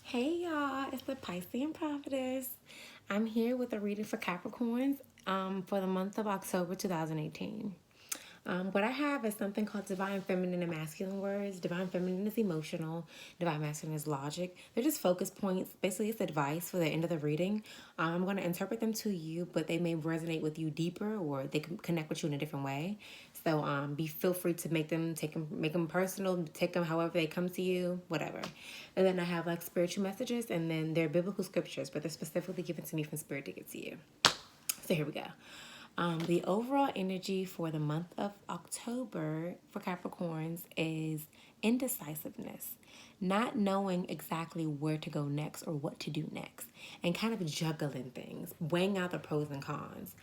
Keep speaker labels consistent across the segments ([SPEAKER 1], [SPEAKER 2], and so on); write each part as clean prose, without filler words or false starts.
[SPEAKER 1] Hey y'all, it's the Piscean Prophetess. I'm here with a reading for Capricorns for the month of October 2018. What I have is something called Divine Feminine and Masculine words. Divine Feminine is emotional, Divine Masculine is logic. They're just focus points. Basically, it's advice for the end of the reading. I'm going to interpret them to you, but they may resonate with you deeper or they can connect with you in a different way. So feel free to make them personal, take them however they come to you, whatever. And then I have like spiritual messages, and then they're biblical scriptures, but they're specifically given to me from Spirit to get to you. So here we go. The overall energy for the month of October for Capricorns is indecisiveness, not knowing exactly where to go next or what to do next, and kind of juggling things, weighing out the pros and cons.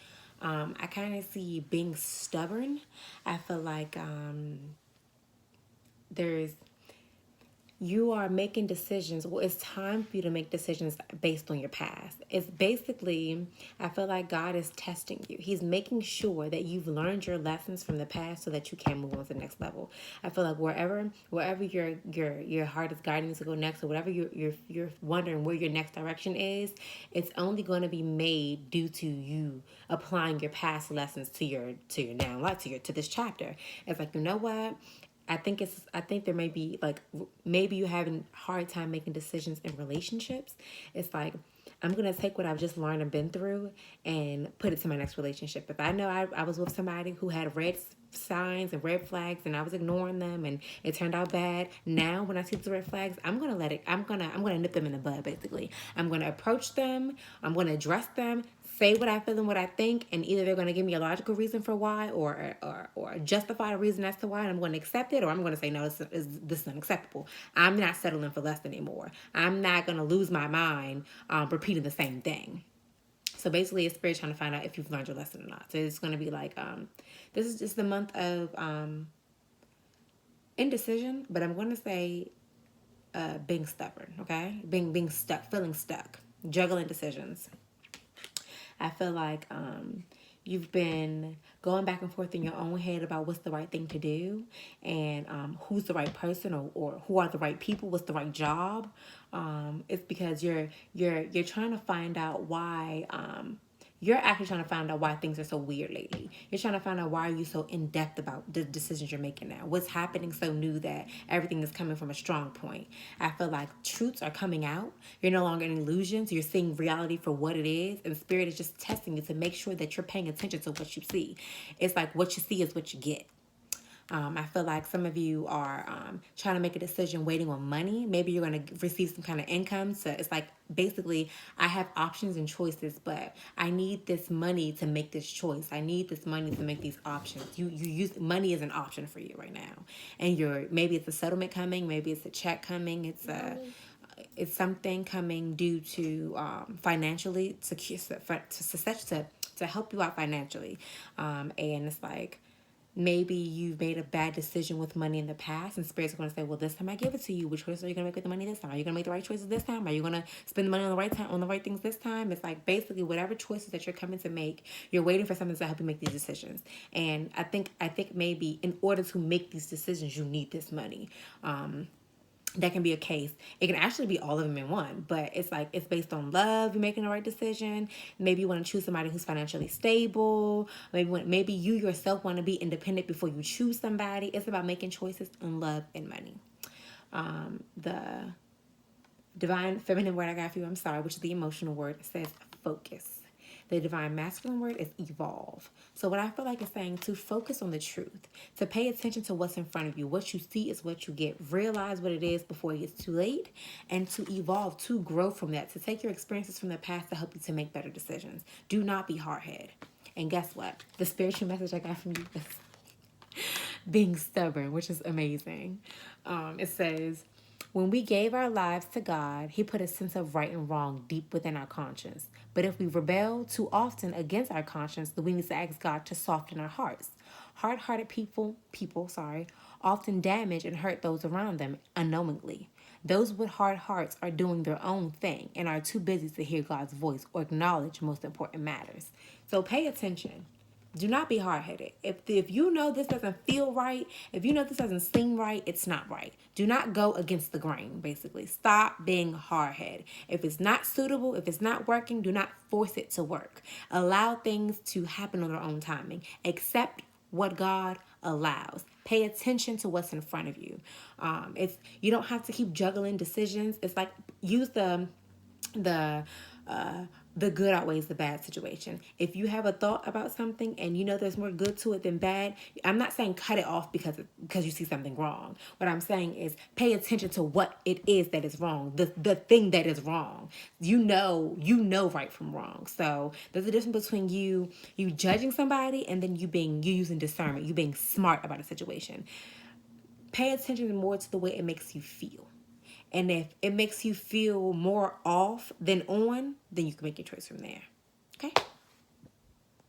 [SPEAKER 1] I kind of see being stubborn. I feel like there's you are making decisions. Well, it's time for you to make decisions based on your past. It's basically, I feel like God is testing you. He's making sure that you've learned your lessons from the past so that you can move on to the next level. I feel like wherever your heart is guiding you to go next, or whatever you're wondering where your next direction is, it's only going to be made due to you applying your past lessons to your now life, to this chapter. It's like, you know what? I think there may be like maybe you having a hard time making decisions in relationships. It's like I'm gonna take what I've just learned and been through and put it to my next relationship. If I know I was with somebody who had red signs and red flags and I was ignoring them and it turned out bad, now when I see those red flags, I'm gonna nip them in the bud. Basically, I'm gonna approach them, I'm gonna address them, say what I feel and what I think, and either they're going to give me a logical reason for why, or justify a reason as to why, and I'm going to accept it, or I'm going to say no, this is unacceptable. I'm not settling for less anymore. I'm not going to lose my mind repeating the same thing. So basically, it's Spirit trying to find out if you've learned your lesson or not. So it's going to be like, this is just the month of indecision, but I'm going to say being stubborn, okay? Being stuck, feeling stuck, juggling decisions. I feel like you've been going back and forth in your own head about what's the right thing to do, and who's the right person, or who are the right people, what's the right job. It's because you're trying to find out why you're actually trying to find out why things are so weird lately. You're trying to find out why are you so in depth about the decisions you're making now. What's happening so new that everything is coming from a strong point. I feel like truths are coming out. You're no longer in illusions. You're seeing reality for what it is, and Spirit is just testing you to make sure that you're paying attention to what you see. It's like what you see is what you get. I feel like some of you are trying to make a decision waiting on money. Maybe you're going to receive some kind of income. So it's like basically, I have options and choices, but I need this money to make this choice. I need this money to make these options. You use money as an option for you right now, and maybe it's a settlement coming, maybe it's a check coming, it's something coming due to financially to help you out financially, and it's like maybe you've made a bad decision with money in the past, and Spirit's going to say, well, this time I give it to you. Which choice are you going to make with the money this time? Are you going to make the right choices this time? Are you going to spend the money on the right time, on the right things this time? It's like basically whatever choices that you're coming to make, you're waiting for something to help you make these decisions. And I think maybe in order to make these decisions, you need this money. That can be a case. It can actually be all of them in one, but it's like it's based on love. You're making the right decision. Maybe you want to choose somebody who's financially stable. Maybe you yourself want to be independent before you choose somebody. It's about making choices on love and money. The divine feminine word I got for you, I'm sorry, which is the emotional word, says focus. The divine masculine word is evolve. So what I feel like it's saying to focus on the truth, to pay attention to what's in front of you. What you see is what you get. Realize what it is before it gets too late, and to evolve, to grow from that, to take your experiences from the past to help you to make better decisions. Do not be hard-headed. And guess what? The spiritual message I got from you is being stubborn, which is amazing. It says, when we gave our lives to God, He put a sense of right and wrong deep within our conscience. But if we rebel too often against our conscience, then we need to ask God to soften our hearts. Hard-hearted people, often damage and hurt those around them unknowingly. Those with hard hearts are doing their own thing and are too busy to hear God's voice or acknowledge most important matters. So pay attention. Do not be hard-headed. If you know this doesn't feel right, if you know this doesn't seem right, it's not right. Do not go against the grain, basically. Stop being hard-headed. If it's not suitable, if it's not working, do not force it to work. Allow things to happen on their own timing. Accept what God allows. Pay attention to what's in front of you. It's you don't have to keep juggling decisions. It's like use the the good outweighs the bad situation. If you have a thought about something and you know there's more good to it than bad, I'm not saying cut it off because you see something wrong. What I'm saying is pay attention to what it is that is wrong, the thing that is wrong. You know right from wrong. So there's a difference between you judging somebody and then you using discernment, you being smart about a situation. Pay attention more to the way it makes you feel. And if it makes you feel more off than on, then you can make your choice from there.